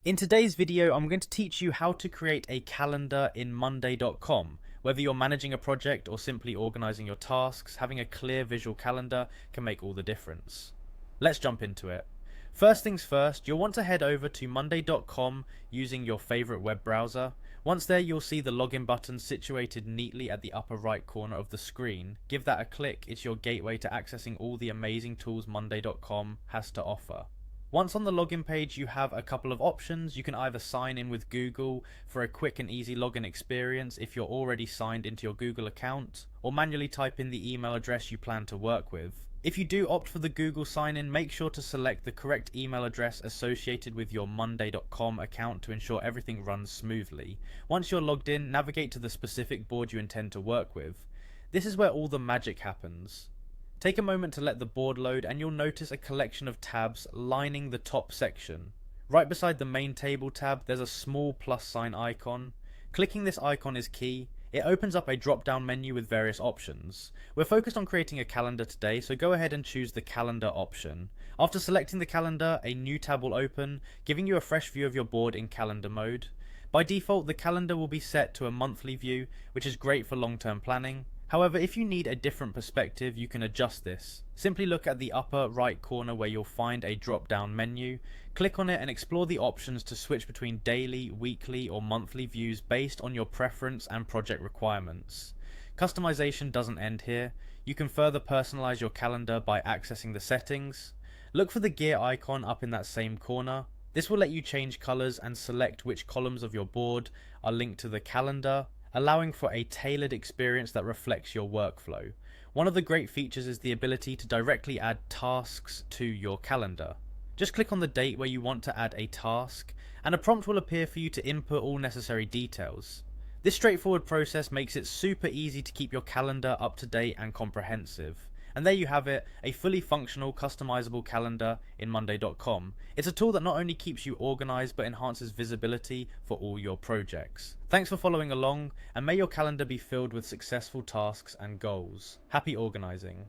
In today's video, I'm going to teach you how to create a calendar in Monday.com. Whether you're managing a project or simply organizing your tasks, having a clear visual calendar can make all the difference. Let's jump into it. First things first, you'll want to head over to Monday.com using your favorite web browser. Once there, you'll see the login button situated neatly at the upper right corner of the screen. Give that a click, it's your gateway to accessing all the amazing tools Monday.com has to offer. Once on the login page, you have a couple of options. You can either sign in with Google for a quick and easy login experience if you're already signed into your Google account, or manually type in the email address you plan to work with. If you do opt for the Google sign-in, make sure to select the correct email address associated with your Monday.com account to ensure everything runs smoothly. Once you're logged in, navigate to the specific board you intend to work with. This is where all the magic happens. Take a moment to let the board load and you'll notice a collection of tabs lining the top section. Right beside the main table tab, there's a small plus sign icon. Clicking this icon is key. It opens up a drop down menu with various options. We're focused on creating a calendar today, so go ahead and choose the calendar option. After selecting the calendar, a new tab will open, giving you a fresh view of your board in calendar mode. By default, the calendar will be set to a monthly view, which is great for long-term planning. However, if you need a different perspective, you can adjust this. Simply look at the upper right corner where you'll find a drop-down menu. Click on it and explore the options to switch between daily, weekly, or monthly views based on your preference and project requirements. Customization doesn't end here. You can further personalize your calendar by accessing the settings. Look for the gear icon up in that same corner. This will let you change colors and select which columns of your board are linked to the calendar, allowing for a tailored experience that reflects your workflow. One of the great features is the ability to directly add tasks to your calendar. Just click on the date where you want to add a task, and a prompt will appear for you to input all necessary details. This straightforward process makes it super easy to keep your calendar up to date and comprehensive. And there you have it, a fully functional, customizable calendar in Monday.com. It's a tool that not only keeps you organized but enhances visibility for all your projects. Thanks for following along, and may your calendar be filled with successful tasks and goals. Happy organizing.